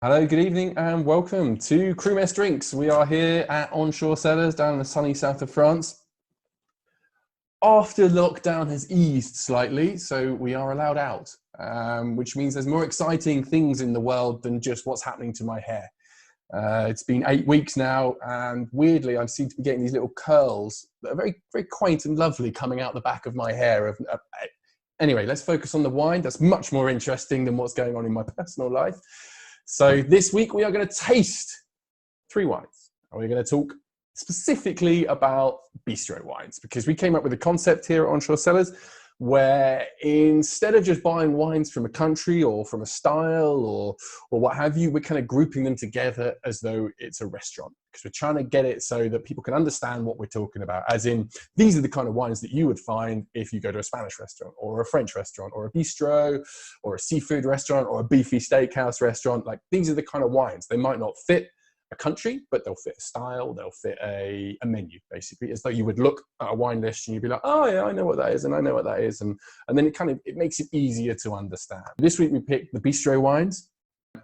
Hello, good evening, and welcome to Crewmess Drinks. We are here at Onshore Cellars down in the sunny south of France. After lockdown has eased slightly, so we are allowed out, which means there's more exciting things in the world than just what's happening to my hair. It's been 8 weeks now, and weirdly, I seem to be getting these little curls that are very, very quaint and lovely coming out the back of my hair. Anyway, let's focus on the wine. That's much more interesting than what's going on in my personal life. So this week we are going to taste 3 wines, and we're going to talk specifically about bistro wines, because we came up with a concept here at Onshore Cellars where instead of just buying wines from a country or from a style or what have you, we're kind of grouping them together as though it's a restaurant, because we're trying to get it so that people can understand what we're talking about, as in these are the kind of wines that you would find if you go to a Spanish restaurant or a French restaurant or a bistro or a seafood restaurant or a beefy steakhouse restaurant. Like, these are the kind of wines. They might not fit a country, but they'll fit a style, they'll fit a menu, basically, as though you would look at a wine list and you'd be like, oh yeah, I know what that is, and I know what that is, and then it makes it easier to understand. This week we picked the bistro wines.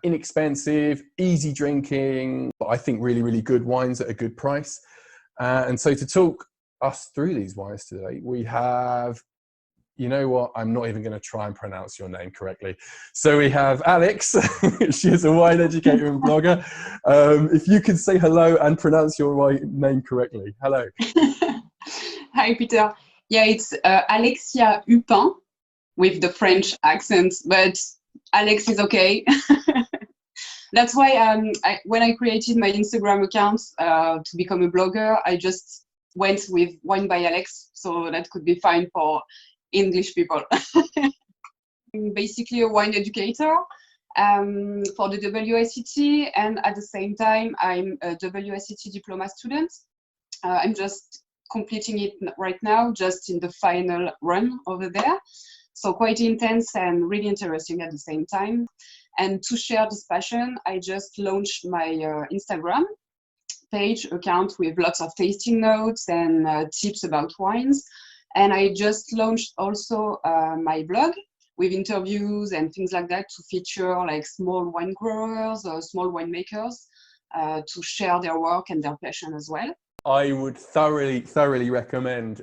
Inexpensive, easy drinking, but I think really, really good wines at a good price. And so to talk us through these wines today, we have, you know what, I'm not even going to try and pronounce your name correctly. So we have Alex. She's a wine educator and blogger. If you could say hello and pronounce your name correctly. Hello. Hi, Peter. Yeah, it's Alexia Hupin with the French accent, but Alex is okay. That's why when I created my Instagram account to become a blogger, I just went with Wine by Alex, so that could be fine for English people. I'm basically a wine educator for the WSET, and at the same time, I'm a WSET diploma student. I'm just completing it right now, just in the final run over there. So quite intense and really interesting at the same time. And to share this passion, I just launched my Instagram page account with lots of tasting notes and tips about wines. And I just launched also my blog with interviews and things like that to feature like small wine growers or small winemakers to share their work and their passion as well. I would thoroughly recommend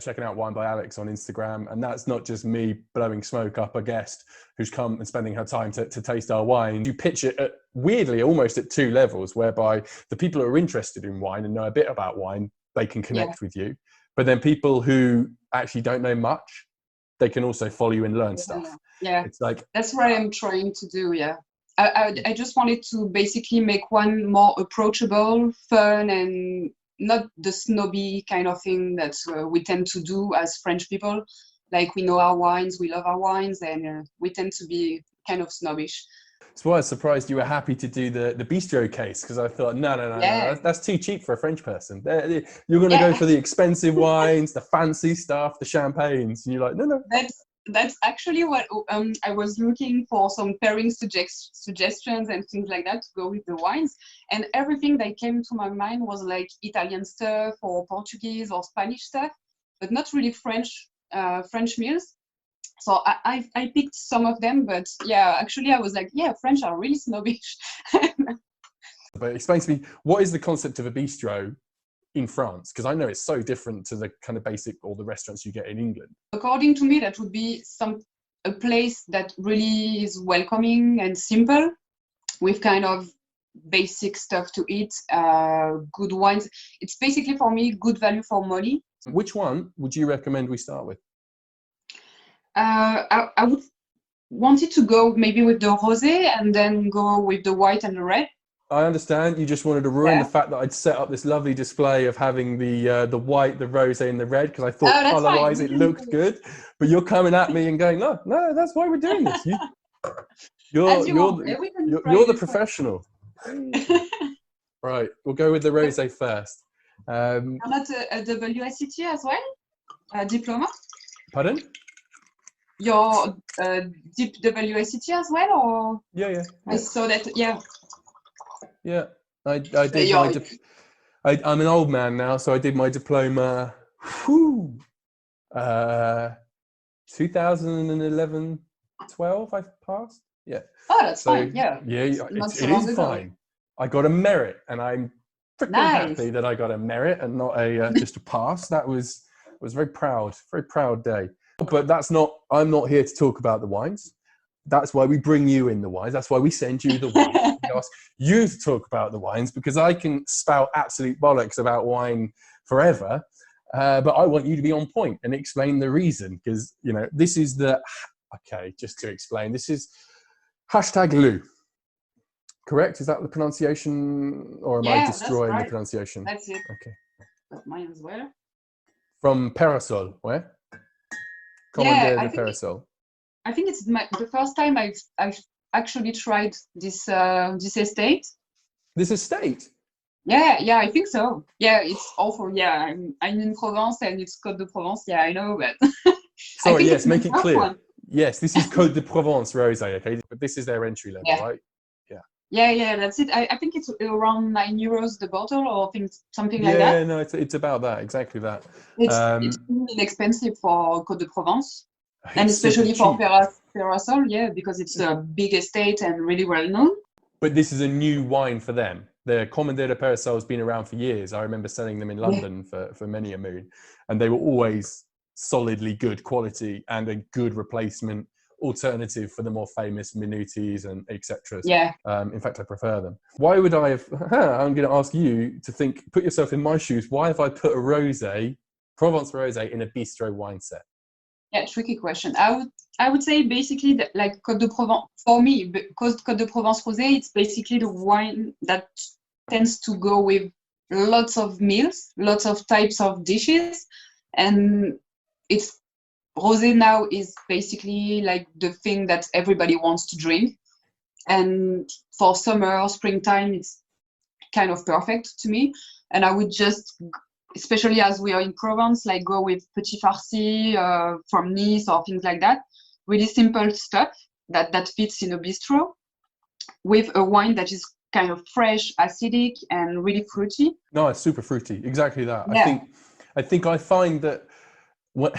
checking out Wine by Alex on Instagram. And that's not just me blowing smoke up a guest who's come and spending her time to taste our wine. You pitch it at, weirdly, almost at 2 levels, whereby the people who are interested in wine and know a bit about wine, they can connect with you. But then people who actually don't know much, they can also follow you and learn stuff. Yeah, it's like, that's what I'm trying to do. Yeah, I just wanted to basically make one more approachable, fun, and not the snobby kind of thing that we tend to do as French people. Like, we know our wines, we love our wines, and we tend to be kind of snobbish. That's why I was surprised you were happy to do the bistro case, because I thought, no, that's too cheap for a French person. You're going to go for the expensive wines, the fancy stuff, the champagnes, and you're like, no. That's actually what I was looking for, some pairing suggestions and things like that to go with the wines. And everything that came to my mind was like Italian stuff or Portuguese or Spanish stuff, but not really French meals. So I picked some of them, but yeah, actually I was like, yeah, French are really snobbish. But explain to me, what is the concept of a bistro in France? Because I know it's so different to the kind of basic or the restaurants you get in England. According to me, that would be a place that really is welcoming and simple, with kind of basic stuff to eat, good wines. It's basically, for me, good value for money. Which one would you recommend we start with? I would wanted to go maybe with the rosé and then go with the white and the red. I understand you just wanted to ruin the fact that I'd set up this lovely display of having the white, the rosé, and the red, because I thought colour-wise it looked good. But you're coming at me and going, no, that's why we're doing this. You're the professional. Right, we'll go with the rosé first. You're not a WSET as well? A diploma? Pardon? You're deep WSET as well, or? Yeah. I saw that. Yeah. Yeah, I did. I'm an old man now, so I did my diploma. 2011, 12. I passed. Yeah. Oh, that's So fine. Yeah, yeah, not so it long is ago. fine. I got a merit, and I'm freaking Nice. happy that I got a merit and not a just a pass. That was very proud day. But that's not. I'm not here to talk about the wines. That's why we bring you in the wines. That's why we send you the wines. We ask you to talk about the wines, because I can spout absolute bollocks about wine forever. But I want you to be on point and explain the reason, because, you know, this is okay, just to explain, this is #Lou. Correct? Is that the pronunciation, or am I Yeah, that's destroying the right. pronunciation? That's it. Okay. That's mine as well. From Peyrassol, where? Yeah, Commander de Peyrassol. I think it's the first time I've actually tried this this estate. This estate? Yeah, I think so. Yeah, it's awful. Yeah, I'm in Provence and it's Côtes de Provence. Yeah, I know, but I Sorry, think yes, it's my make it first clear. one. Yes, this is Côtes de Provence rosé, okay? But this is their entry level, Yeah. right? Yeah, that's it. I think it's around €9 the bottle, or something like Yeah, that. no, it's about that, exactly that. It's really inexpensive for Côtes de Provence, and It's super especially for cheap. Peyrassol, yeah, because it's a big estate and really well known. But this is a new wine for them. The Commander de Peyrassol has been around for years. I remember selling them in London for many a moon, and they were always solidly good quality and a good replacement alternative for the more famous Minutis and etc. Yeah. In fact, I prefer them. Why would I have? I'm going to ask you to think. Put yourself in my shoes. Why have I put a rosé, Provence rosé, in a bistro wine set? Yeah, tricky question. I would say basically that, like Côtes de Provence, for me, because Côtes de Provence rosé, it's basically the wine that tends to go with lots of meals, lots of types of dishes, and it's rosé now is basically like the thing that everybody wants to drink. And for summer, springtime, it's kind of perfect to me. And I would just, especially as we are in Provence, like go with petit farci from Nice or things like that. Really simple stuff that fits in a bistro, with a wine that is kind of fresh, acidic, and really fruity. No, it's super fruity. Exactly that. Yeah. I think I find that.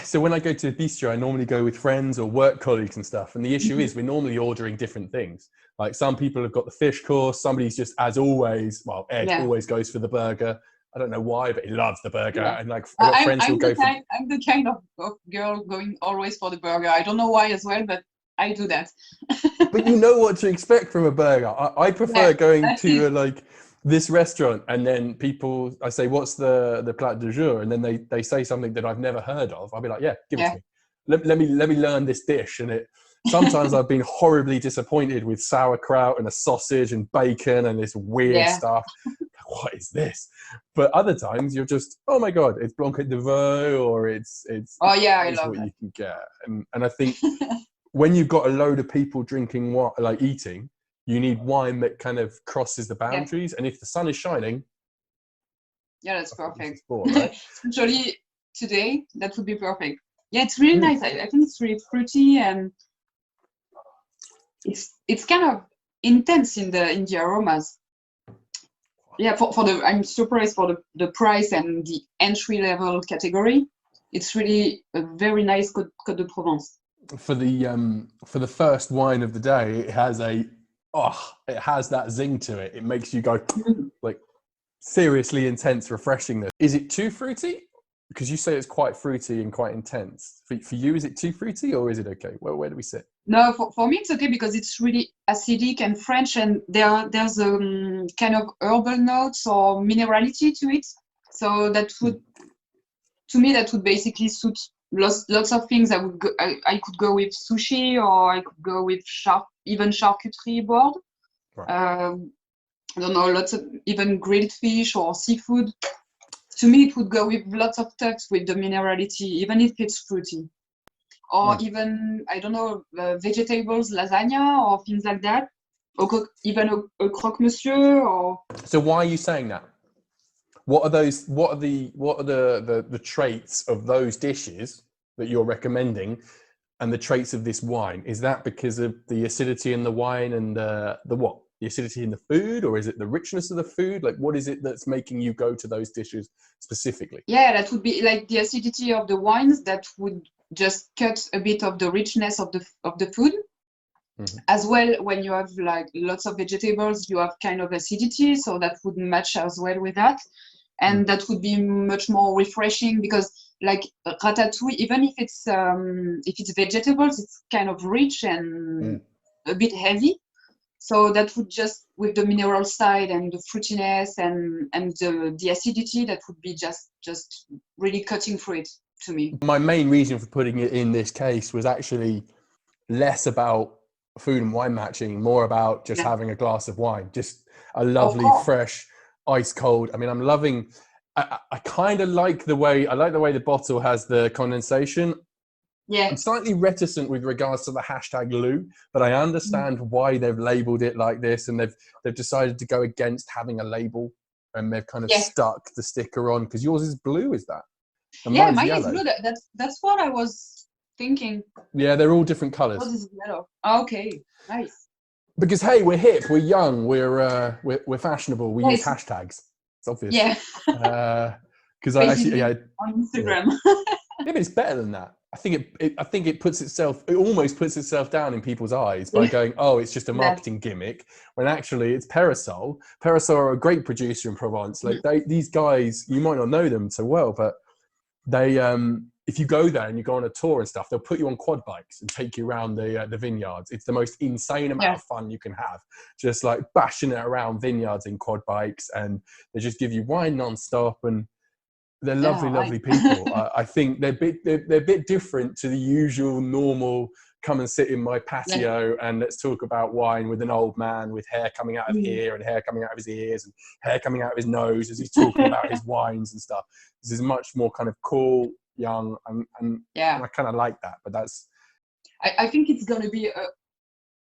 So when I go to a bistro, I normally go with friends or work colleagues and stuff. And the issue is we're normally ordering different things. Like some people have got the fish course. Somebody's just, as always, well, Ed always goes for the burger. I don't know why, but he loves the burger. Yeah. And like I've got friends who'll go for. I'm the kind of girl going always for the burger. I don't know why as well, but I do that. But you know what to expect from a burger. I prefer going to like this restaurant, and then I say, what's the plat du jour? And then they say something that I've never heard of. I'll be like, yeah, give it to me. Let me learn this dish. And sometimes I've been horribly disappointed with sauerkraut and a sausage and bacon and this weird stuff. What is this? But other times you're just, oh my God, it's Blanc de Vaux, or it's I love what that. you can get. And I think when you've got a load of people drinking, like eating, you need wine that kind of crosses the boundaries. And if the sun is shining, that's perfect. Sport, right? Especially today, that would be perfect. Yeah, it's really nice. I think it's really fruity, and it's kind of intense in the aromas. Yeah, I'm surprised for the price and the entry level category. It's really a very nice Côtes de Provence. For the first wine of the day, it has that zing to it. It makes you go like seriously intense refreshingness. Is it too fruity? Because you say it's quite fruity and quite intense. For you, is it too fruity, or is it okay? Where do we sit? No, for me it's okay, because it's really acidic and French, and there's a kind of herbal notes or minerality to it. So that would, to me, that would basically suit lots of things. I could go with sushi, or I could go with even charcuterie board. Right. I don't know, lots of even grilled fish or seafood. To me, it would go with lots of stuff with the minerality, even if it's fruity. Or even, I don't know, vegetables, lasagna, or things like that. Or even a croque monsieur. Or so why are you saying that? What are those? What are the traits of those dishes that you're recommending, and the traits of this wine? Is that because of the acidity in the wine and the what? The acidity in the food, or is it the richness of the food? Like, what is it that's making you go to those dishes specifically? Yeah, that would be like the acidity of the wines that would just cut a bit of the richness of the food. As well, when you have like lots of vegetables, you have kind of acidity, so that would match as well with that. And that would be much more refreshing because like ratatouille, even if it's vegetables, it's kind of rich and a bit heavy. So that would just, with the mineral side and the fruitiness and the acidity, that would be just really cutting through it to me. My main reason for putting it in this case was actually less about food and wine matching, more about just having a glass of wine, just a lovely, fresh, ice cold. I mean, I'm loving, I kind of like the way the bottle has the condensation. Yeah. I'm slightly reticent with regards to the hashtag Lou, but I understand why they've labeled it like this, and they've decided to go against having a label, and they've kind of stuck the sticker on, because yours is blue, is that? And mine yellow. is blue. That's what I was thinking. Yeah, they're all different colours. Yours is yellow. Okay, nice. Because hey, we're hip, we're young, we're fashionable. We use hashtags. It's obvious. Yeah. Because I actually on Instagram. Yeah, but it's better than that. I think it almost puts itself down in people's eyes by going, oh, it's just a marketing gimmick, when actually it's Peyrassol. Peyrassol are a great producer in Provence. Like these guys, you might not know them so well, but they, if you go there and you go on a tour and stuff, they'll put you on quad bikes and take you around the vineyards. It's the most insane amount of fun you can have, just like bashing it around vineyards in quad bikes, and they just give you wine non-stop, and they're lovely people. I think they're a bit different to the usual normal come and sit in my patio and let's talk about wine with an old man with hair coming out of here and hair coming out of his ears and hair coming out of his nose as he's talking about his wines and stuff. This is much more kind of cool, young, and I kind of like that. But that's... I think it's going to be a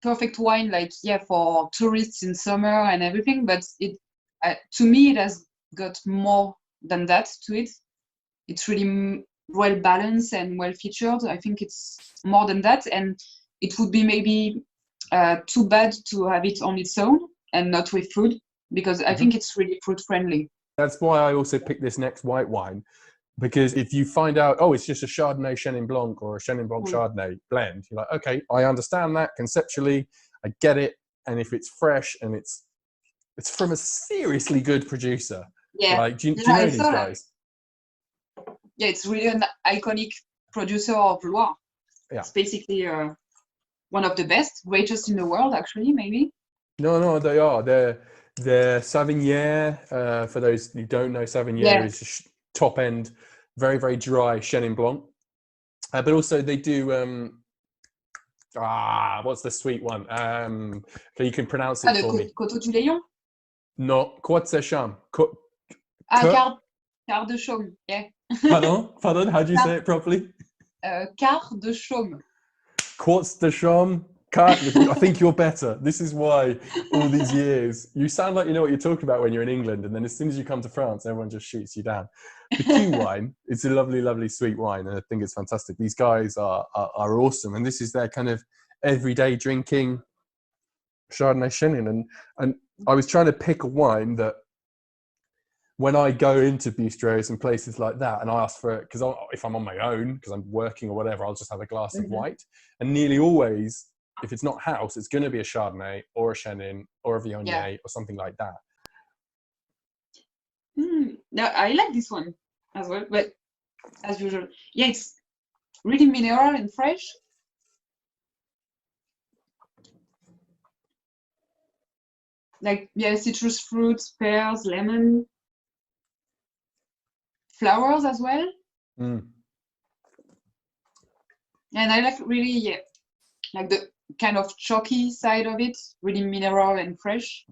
perfect wine, like, for tourists in summer and everything. But to me, it has got more than that to it. It's really well balanced and well featured. I think it's more than that, and it would be maybe too bad to have it on its own and not with food, because I think it's really fruit friendly. That's why I also picked this next white wine, because if you find out, oh, it's just a Chardonnay Chenin Blanc or a Chenin Blanc Chardonnay blend, you're like, okay, I understand that conceptually, I get it, and if it's fresh and it's from a seriously good producer. Yeah. Like, do you know these guys? Yeah, it's really an iconic producer of Loire. Yeah. It's basically one of the best, greatest in the world, actually, maybe. No, they are. They're Savignier. For those who don't know, Savignier is top end, very, very dry Chenin Blanc. But also they do, what's the sweet one? Okay, you can pronounce it for me. Côteau du Léon? No, Côtes de Chaume. Quart de Chaume, yeah. Pardon, how do you say it properly? Quart de Chaume. Côtes de Chaume. I think you're better. This is why all these years, you sound like you know what you're talking about when you're in England, and then as soon as you come to France, everyone just shoots you down. The Q wine, it's a lovely, lovely sweet wine, and I think it's fantastic. These guys are awesome, and this is their kind of everyday drinking Chardonnay Chenin. And I was trying to pick a wine that, when I go into bistros and places like that, and I ask for it, because if I'm on my own, because I'm working or whatever, I'll just have a glass of white. And nearly always, if it's not house, it's going to be a Chardonnay or a Chenin or a Viognier or something like that. No, I like this one as well, but as usual, it's really mineral and fresh. Like, citrus fruits, pears, lemon. Flowers as well. And I like really, like the kind of chalky side of it, really mineral and fresh.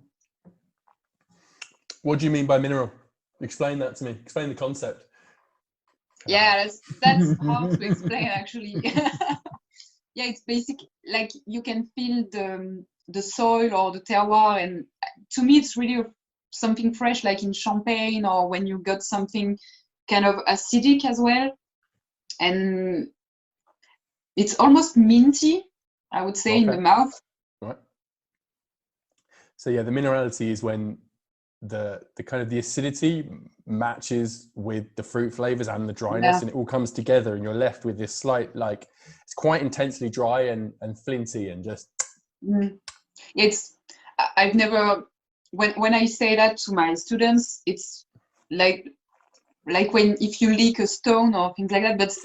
What do you mean by mineral? Explain that to me. Explain the concept. Yeah, that's hard to explain, actually. It's basic, like you can feel the soil or the terroir, and to me it's really something fresh, like in champagne, or when you got something kind of acidic as well, and it's almost minty, I would say, in the mouth. Right. So the minerality is when the kind of the acidity matches with the fruit flavors and the dryness, and it all comes together, and you're left with this slight, like, it's quite intensely dry and flinty and just Mm. It's I've never when I say that to my students, it's like when if you lick a stone or things like that. But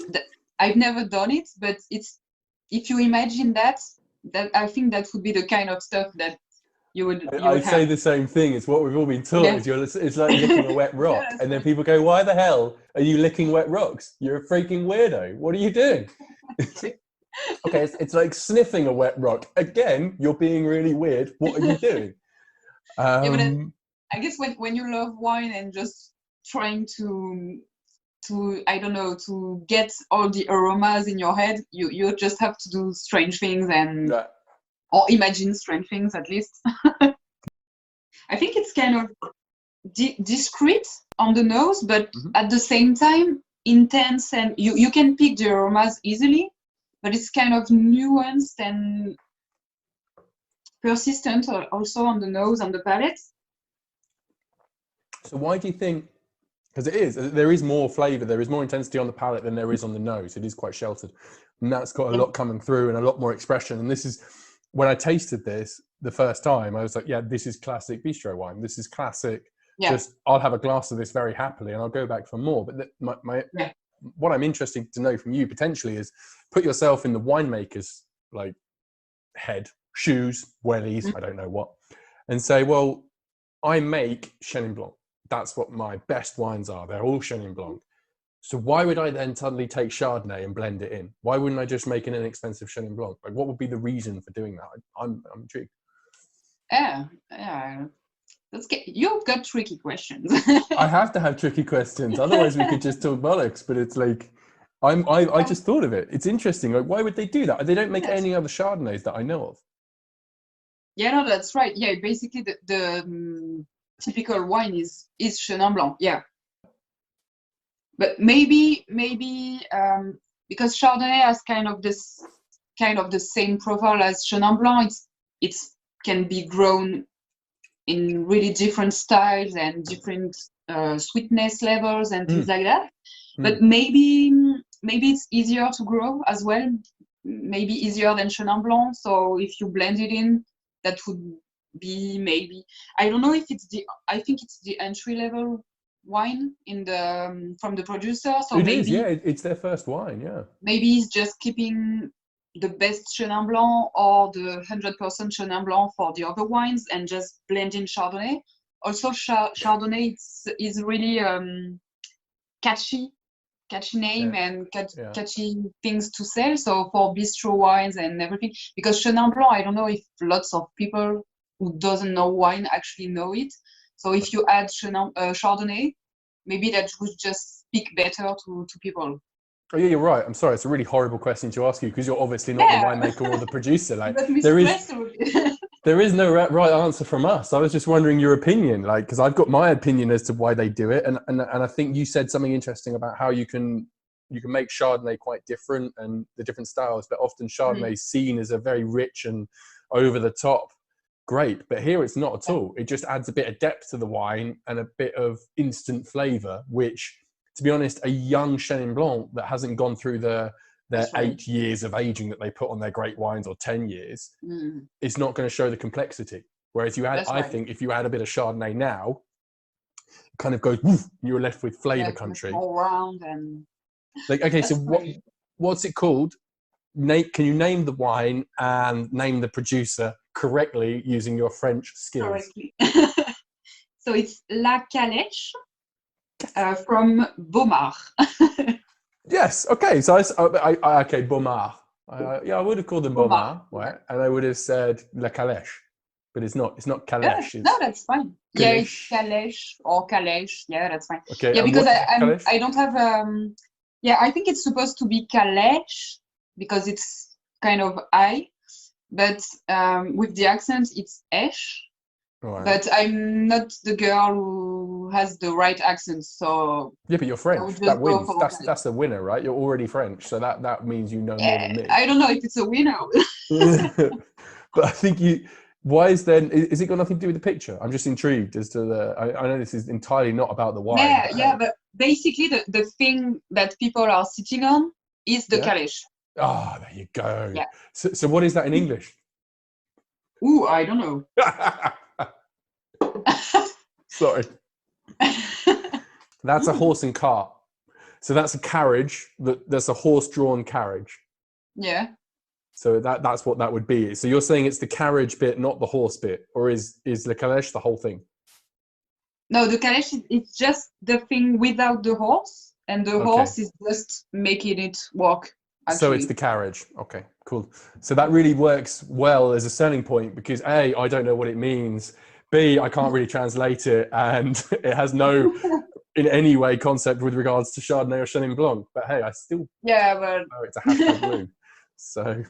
I've never done it. But it's if you imagine that I think that would be the kind of stuff that you would I'd say have. the same thing. It's what we've all been taught. Yeah. It's like licking a wet rock, Yeah, and then right. people go, "Why the hell are you licking wet rocks? You're a freaking weirdo. What are you doing?" Okay, it's like sniffing a wet rock. Again, you're being really weird. What are you doing? Yeah, but I guess when you love wine and just trying to I don't know, to get all the aromas in your head, you just have to do strange things and Yeah. or imagine strange things at least. I think it's kind of discreet on the nose, but at the same time intense, and you can pick the aromas easily, but it's kind of nuanced and persistent also on the nose, on the palate. So why do you think? Because there is more flavour, there is more intensity on the palate than there is on the nose. It is quite sheltered, and that's got a lot coming through and a lot more expression. And this is when I tasted this the first time, I was like, yeah, this is classic bistro wine. This is classic. Yeah. Just I'll have a glass of this very happily, and I'll go back for more. But what I'm interested to know from you potentially is put yourself in the winemaker's like head, shoes, wellies, I don't know what, and say, well, I make Chenin Blanc. That's what my best wines are. They're all Chenin Blanc. So why would I then suddenly take Chardonnay and blend it in? Why wouldn't I just make an inexpensive Chenin Blanc? Like, what would be the reason for doing that? I'm intrigued. Yeah. You've got tricky questions. I have to have tricky questions. Otherwise we could just talk bollocks, but it's like, I just thought of it. It's interesting. Like, why would they do that? They don't make any other Chardonnays that I know of. Yeah, no, that's right. Yeah, basically the typical wine is Chenin Blanc. Yeah, but maybe because Chardonnay has kind of the same profile as Chenin Blanc. It's can be grown in really different styles and different sweetness levels and things like that. But maybe it's easier to grow as well. Maybe easier than Chenin Blanc. So if you blend it in, that would be maybe. I don't know if I think it's the entry level wine in the from the producer. So It maybe is, yeah. It's their first wine, yeah. Maybe it's just keeping the best Chenin Blanc or the 100% Chenin Blanc for the other wines and just blending Chardonnay. Also, Chardonnay is really catchy name and catchy things to sell. So for bistro wines and everything, because Chenin Blanc, I don't know if lots of people who doesn't know wine actually know it. So if you add Chardonnay, maybe that would just speak better to people. Oh yeah, you're right. I'm sorry. It's a really horrible question to ask you because you're obviously not the winemaker or the producer. Like there is no right answer from us. I was just wondering your opinion, like because I've got my opinion as to why they do it, and I think you said something interesting about how you can make Chardonnay quite different and the different styles, but often Chardonnay is seen as a very rich and over the top. Great, but here it's not at all. It just adds a bit of depth to the wine and a bit of instant flavor, which, to be honest, a young Chenin Blanc that hasn't gone through their 8 years of aging that they put on their great wines or 10 years, it's not going to show the complexity. Whereas I think if you add a bit of Chardonnay now, it kind of goes, woof, you're left with flavor country. All round and like, okay, so what's it called? Can you name the wine and name the producer correctly using your French skills? Correctly. So it's La Calèche from Baumard. Yes. Okay. So okay, Baumard. I would have called them Baumard, right? And I would have said La Calèche, but it's not. It's not Calèche. No, that's fine. Calèche. Yeah, it's Calèche or Calèche. Yeah, that's fine. Okay. Yeah, because I don't have. Yeah, I think it's supposed to be Calèche because it's kind of I, but with the accent it's Esh. Right. But I'm not the girl who has the right accent, so yeah. But you're French. That wins. That's the winner, right? You're already French, so that means you know more than me. I don't know if it's a winner. But I think why is it got nothing to do with the picture? I'm just intrigued as to I know this is entirely not about the wine. But basically the thing that people are sitting on is the Calèche. Ah, there you go. Yeah. So what is that in English? Ooh, I don't know. Sorry. That's a horse and cart. So that's a carriage. That's a horse-drawn carriage. Yeah. So that's what that would be. So you're saying it's the carriage bit, not the horse bit, or is the calèche the whole thing? No, the calèche is just the thing without the horse, and the horse is just making it walk. Actually. So it's the carriage. Okay, cool. So that really works well as a selling point because A, I don't know what it means. B, I can't really translate it, and it has no, in any way, concept with regards to Chardonnay or Chenin Blanc. But hey, I still know it's a hashtag blue. So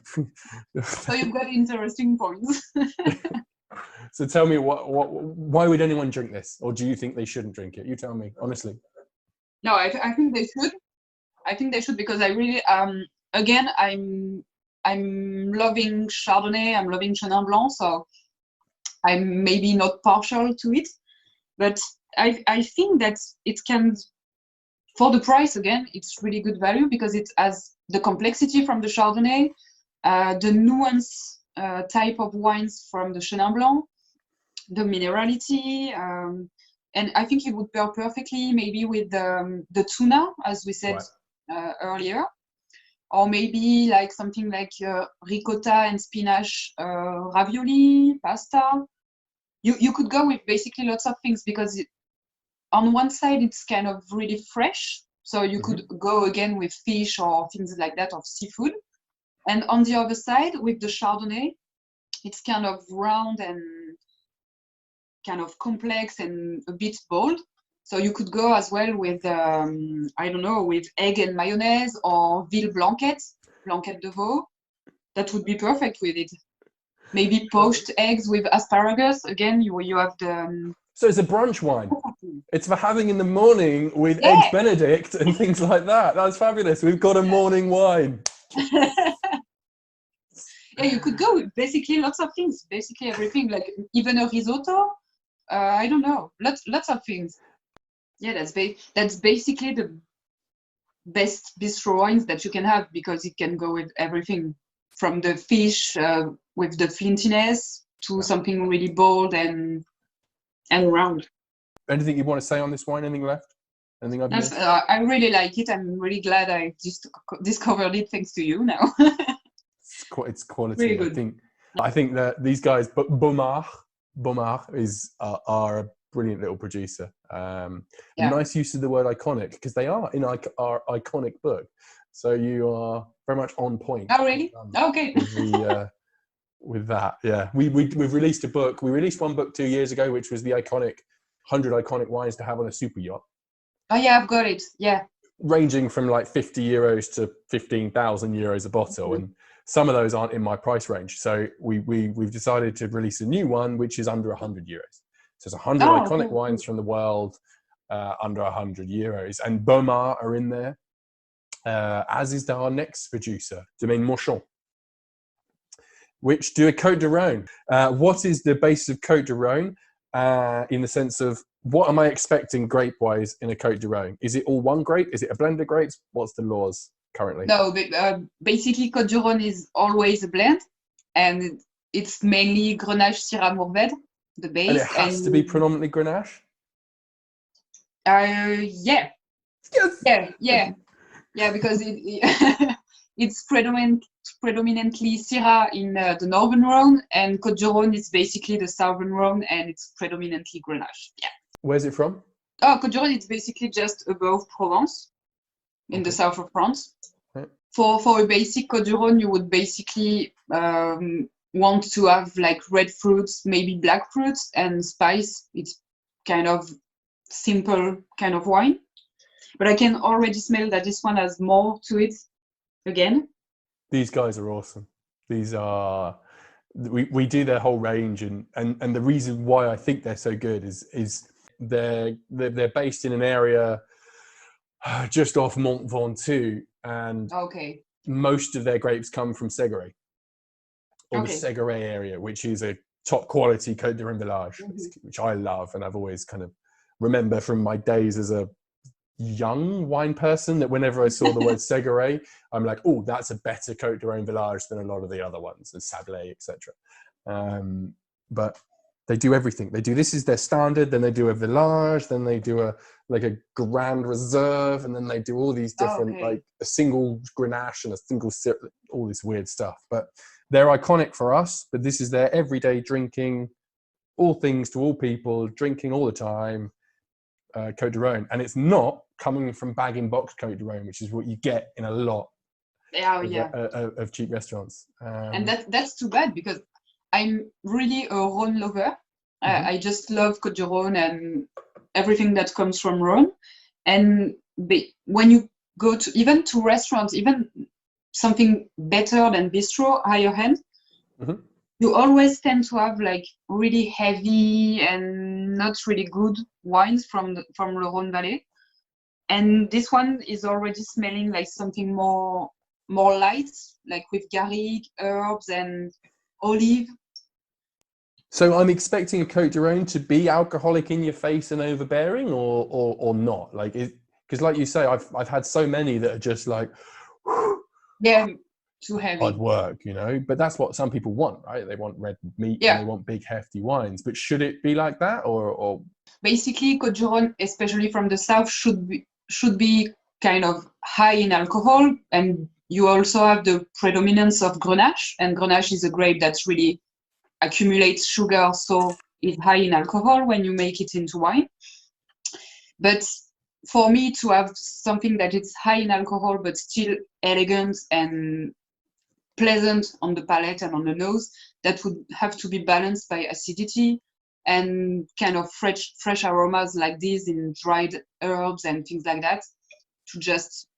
you've got interesting points. So tell me, why would anyone drink this, or do you think they shouldn't drink it? You tell me, honestly. No, I think they should. I think they should because I really, again, I'm loving Chardonnay. I'm loving Chenin Blanc, so I'm maybe not partial to it, but I think that it can, for the price again, it's really good value because it has the complexity from the Chardonnay, the nuance type of wines from the Chenin Blanc, the minerality, and I think it would pair perfectly maybe with the tuna, as we said earlier, or maybe like something like ricotta and spinach ravioli, pasta. You could go with basically lots of things because on one side it's kind of really fresh, so you could go again with fish or things like that, or seafood. And on the other side, with the Chardonnay, it's kind of round and kind of complex and a bit bold. So you could go as well with, I don't know, with egg and mayonnaise or veal blanquette de veau. That would be perfect with it. Maybe poached eggs with asparagus. Again, you have the... So it's a brunch wine. It's for having in the morning with eggs Benedict and things like that. That's fabulous. We've got a morning wine. Yeah, you could go with basically lots of things, basically everything, like even a risotto. I don't know, lots of things. Yeah, that's basically the best bistro wines that you can have because it can go with everything, from the fish with the flintiness to something really bold and round. Anything you want to say on this wine? Anything left? Anything I've missed? I really like it. I'm really glad I just discovered it thanks to you now. It's quality. Really good. I think that these guys, Baumard are a brilliant little producer. Nice use of the word iconic because they are in our iconic book. So you are very much on point. Oh, really? Okay. With that, yeah. We've released a book. We released one book 2 years ago, which was the 100 iconic wines to have on a super yacht. Oh yeah, I've got it. Yeah. Ranging from like €50 to 15,000 euros a bottle, and some of those aren't in my price range. So we've decided to release a new one, which is under €100. So it's 100 iconic wines from the world under €100, and Baumard are in there, as is our next producer, Domaine Mourchon, which do a Côte de Rhône. What is the base of Côte de Rhône in the sense of what am I expecting grape-wise in a Côte de Rhône? Is it all one grape? Is it a blend of grapes? What's the laws currently? No, basically Côte de Rhône is always a blend, and it's mainly Grenache, Syrah, Mourvèdre, the base. And it has to be predominantly Grenache? Yeah. Yes. Yeah, because it's predominantly Syrah in the northern Rhône, and Côte de Rhône is basically the southern Rhône, and it's predominantly Grenache. Yeah. Where's it from? Oh, Côte de Rhône, it's basically just above Provence, in the south of France. Okay. For a basic Côte de Rhône, you would basically want to have like red fruits, maybe black fruits, and spice. It's kind of simple kind of wine. But I can already smell that this one has more to it again. These guys are awesome. These are, we do their whole range, and the reason why I think they're so good is they're based in an area just off Mont Ventoux, and most of their grapes come from Ségeret, or the Ségeret area, which is a top quality Côte de Rhône village, which I love, and I've always kind of remember from my days as a young wine person that whenever I saw the word Ségeret, I'm like, oh, that's a better Côte de Rhône village than a lot of the other ones, and Sablé, etc. But they do everything. This is their standard, then they do a village, then they do a grand reserve, and then they do all these different, like a single Grenache and a single syrup, all this weird stuff. But they're iconic for us, but this is their everyday drinking, all things to all people, drinking all the time, Côtes du Rhône. And it's not coming from bag-in-box Côtes du Rhône, which is what you get in a lot of cheap restaurants. And that's too bad, because I'm really a Rhône lover. I just love Côtes du Rhône and everything that comes from Rhône. And when you go to restaurants, even something better than bistro, higher end, you always tend to have like really heavy and not really good wines from the Rhône Valley. And this one is already smelling like something more light, like with garlic, herbs, and olive. So I'm expecting a Côtes du Rhône to be alcoholic in your face and overbearing, or not? Like, because like you say, I've had so many that are just like, too heavy. Hard work, But that's what some people want, right? They want red meat and they want big, hefty wines. But should it be like that, or? Basically, Côtes du Rhône, especially from the south, should be kind of high in alcohol, and you also have the predominance of Grenache, and Grenache is a grape that's really accumulates sugar, so it's high in alcohol when you make it into wine. But for me to have something that is high in alcohol but still elegant and pleasant on the palate and on the nose, that would have to be balanced by acidity and kind of fresh aromas like this in dried herbs and things like that, to just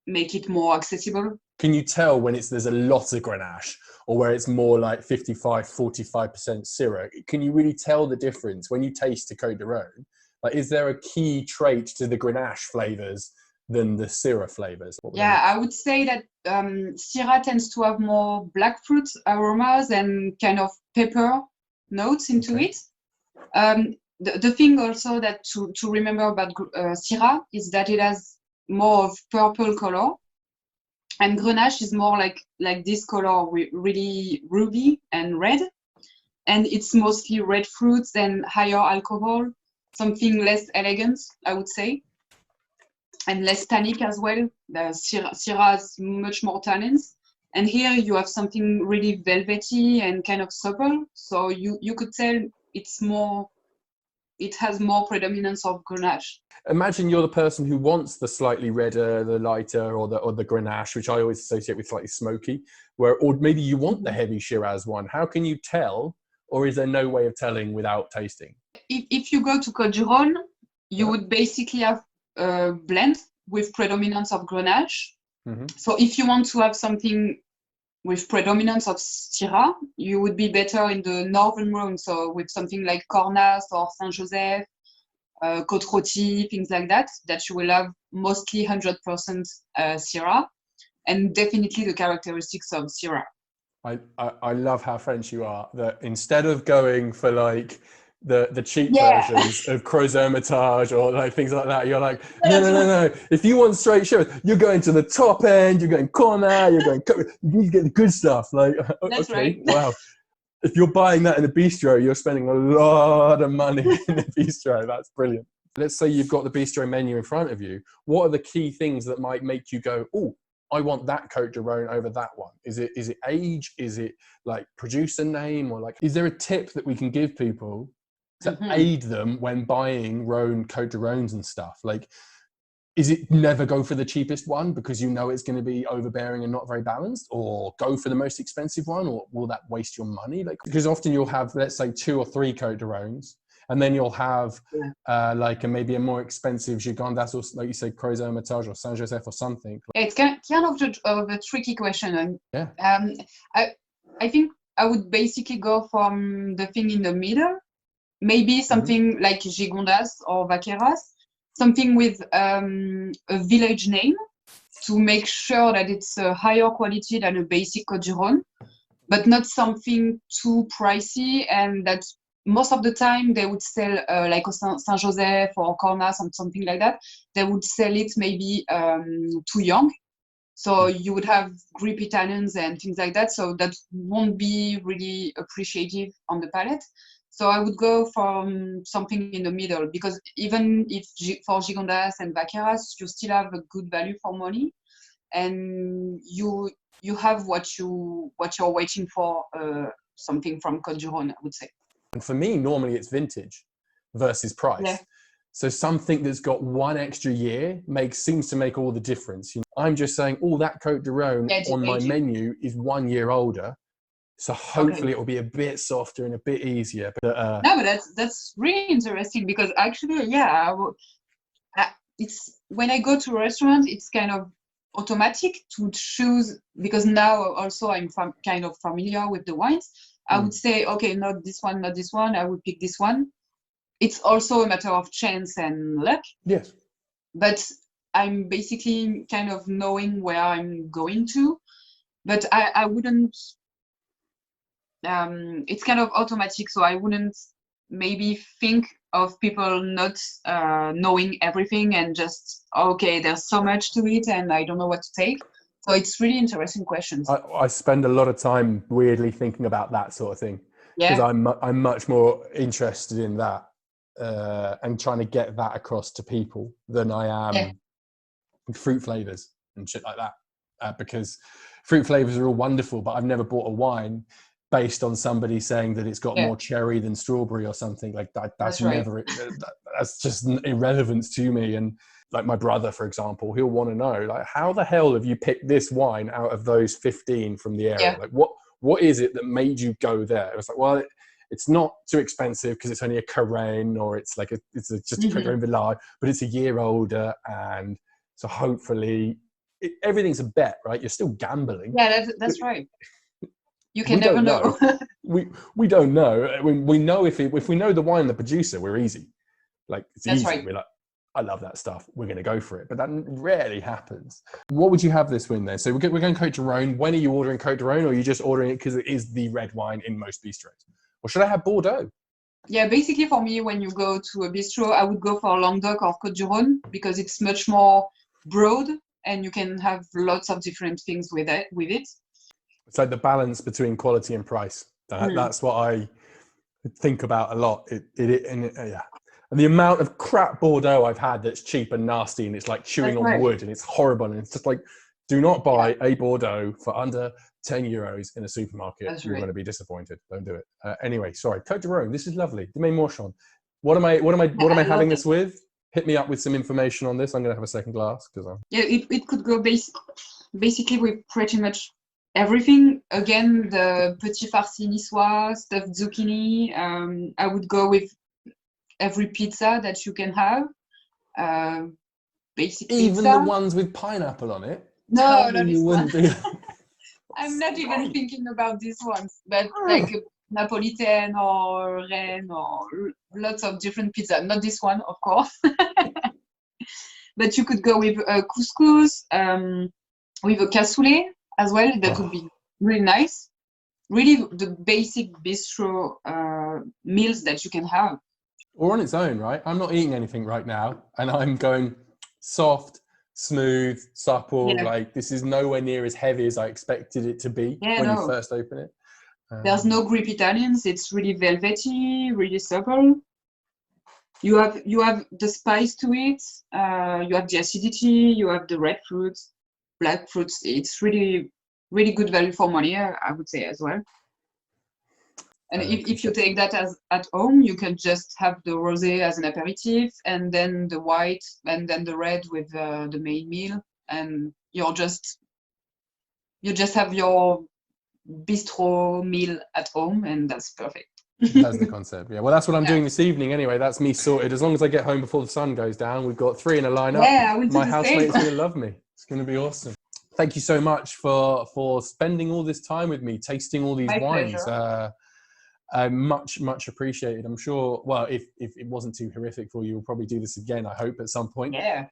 make it more accessible. Can you tell when there's a lot of Grenache, or where it's more like 45% Syrah? Can you really tell the difference when you taste a Côtes du Rhône? Like, is there a key trait to the Grenache flavors than the Syrah flavors? I would say that Syrah tends to have more black fruit aromas and kind of pepper notes into it. The thing also that to remember about Syrah is that it has more of purple color, and Grenache is more like this color, really ruby and red, and it's mostly red fruits and higher alcohol, something less elegant, I would say, and less tannic as well. The Syrah has much more tannins, and here you have something really velvety and kind of supple, so you could tell it has more predominance of Grenache. Imagine you're the person who wants the slightly redder, the lighter, or the Grenache, which I always associate with slightly smoky, or maybe you want the heavy Shiraz one. How can you tell, or is there no way of telling without tasting? If you go to Côtes du Rhône, you would basically have a blend with predominance of Grenache. So if you want to have something with predominance of Syrah, you would be better in the northern Rhône, so with something like Cornas or Saint-Joseph, Côtes Rôties, things like that you will have mostly 100% Syrah, and definitely the characteristics of Syrah. I love how French you are, that instead of going for like the cheap versions of Crozes-Hermitage or like things like that, you're like, no. If you want straight Shiraz, you're going to the top end, you're going Cornas, you need to get the good stuff. Like, That's right. Wow. If you're buying that in a bistro, you're spending a lot of money in a bistro. That's brilliant. Let's say you've got the bistro menu in front of you. What are the key things that might make you go, oh, I want that Côtes du Rhône over that one? Is it age? Is it like producer name? Or like, is there a tip that we can give people to aid them when buying Côtes du Rhônes and stuff? Like, is it never go for the cheapest one because you know it's going to be overbearing and not very balanced, or go for the most expensive one, or will that waste your money? Like, because often you'll have, let's say, 2 or 3 Côtes du Rhônes, and then you'll have maybe a more expensive Gigondas, or like you say, Crozes-Hermitage or Saint-Joseph or something. It's kind of a tricky question. I think I would basically go from the thing in the middle, maybe something like Gigondas or Vaqueras, something with a village name to make sure that it's a higher quality than a basic Côtes du Rhône, but not something too pricey, and that most of the time they would sell like a Saint-Joseph or Cornas or something like that. They would sell it maybe too young. So you would have grip Italians and things like that. So that won't be really appreciative on the palate. So I would go for something in the middle, because even if for Gigondas and Vaqueras, you still have a good value for money, and you have what you're waiting for, something from Côtes du Rhône, I would say. And for me, normally it's vintage versus price. Yeah. So something that's got one extra year seems to make all the difference. You know, I'm just saying, that Côtes du Rhône on my menu is 1 year older. So hopefully it will be a bit softer and a bit easier. But, no, but that's really interesting, because actually, it's when I go to a restaurant, it's kind of automatic to choose, because now also I'm kind of familiar with the wines. I would say, okay, not this one, not this one. I would pick this one. It's also a matter of chance and luck. Yes. But I'm basically kind of knowing where I'm going to. But I wouldn't, it's kind of automatic, so I wouldn't maybe think of people not knowing everything and just, okay, there's so much to it and I don't know what to take. So it's really interesting questions. I spend a lot of time weirdly thinking about that sort of thing, because I'm much more interested in that. And trying to get that across to people than I am fruit flavors and shit like that. Because fruit flavors are all wonderful, but I've never bought a wine based on somebody saying that it's got more cherry than strawberry or something like that. That's never, that's just irrelevant to me. And like my brother, for example, he'll want to know, like, how the hell have you picked this wine out of those 15 from the area? Like, what is it that made you go there? It was like, well, it's not too expensive because it's only a Carène, or it's like just a Carène Village, but it's a year older, and so hopefully everything's a bet, right? You're still gambling. Yeah, that's right. You can never know. we don't know. We know if we know the wine and the producer, we're easy. Like, it's easy. Right. We're like, I love that stuff. We're going to go for it. But that rarely happens. What would you have this win then? So we're going Côtes du Rhône. When are you ordering Côtes du Rhône, or are you just ordering it because it is the red wine in most bistros? Or should I have Bordeaux? Yeah, basically for me, when you go to a bistro, I would go for Languedoc or Côtes du Rhône, because it's much more broad and you can have lots of different things with it. It's like the balance between quality and price. That's what I think about a lot. And the amount of crap Bordeaux I've had that's cheap and nasty, and it's like chewing on wood, and it's horrible. And it's just like, do not buy a Bordeaux for under 10 euros in a supermarket. You're going to be disappointed. Don't do it. Anyway, sorry. Côtes du Rhône. This is lovely. Domaine Mourchon. What am I having this with? Hit me up with some information on this. I'm going to have a second glass because it could go basically with pretty much everything. Again, the petit farci niçois, stuffed zucchini. I would go with every pizza that you can have. Basic even pizza. The ones with pineapple on it. No, not this one. I'm not even thinking about these ones, but like Napolitan or Rhône or lots of different pizza. Not this one, of course. But you could go with couscous, with a cassoulet as well. That would be really nice. Really the basic bistro meals that you can have. Or on its own, right? I'm not eating anything right now, and I'm going soft, smooth, supple. Like, this is nowhere near as heavy as I expected it to be when you first open it. There's no grip Italians. It's really velvety, really supple. You have the spice to it. You have the acidity. You have the red fruits, black fruits. It's really, really good value for money, I would say, as well. And if you take that as at home, you can just have the rosé as an aperitif, and then the white, and then the red with the main meal, and you just have your bistro meal at home, and that's perfect. That's the concept. Yeah, well, that's what I'm doing this evening anyway. That's me sorted. As long as I get home before the sun goes down, we've got 3 in a lineup. Yeah, I will do My the housemate's same. going to love me. It's going to be awesome. Thank you so much for spending all this time with me, tasting all these My wines. pleasure. Much appreciated. I'm sure, well, if it wasn't too horrific for you, we'll probably do this again, I hope, at some point. Yeah.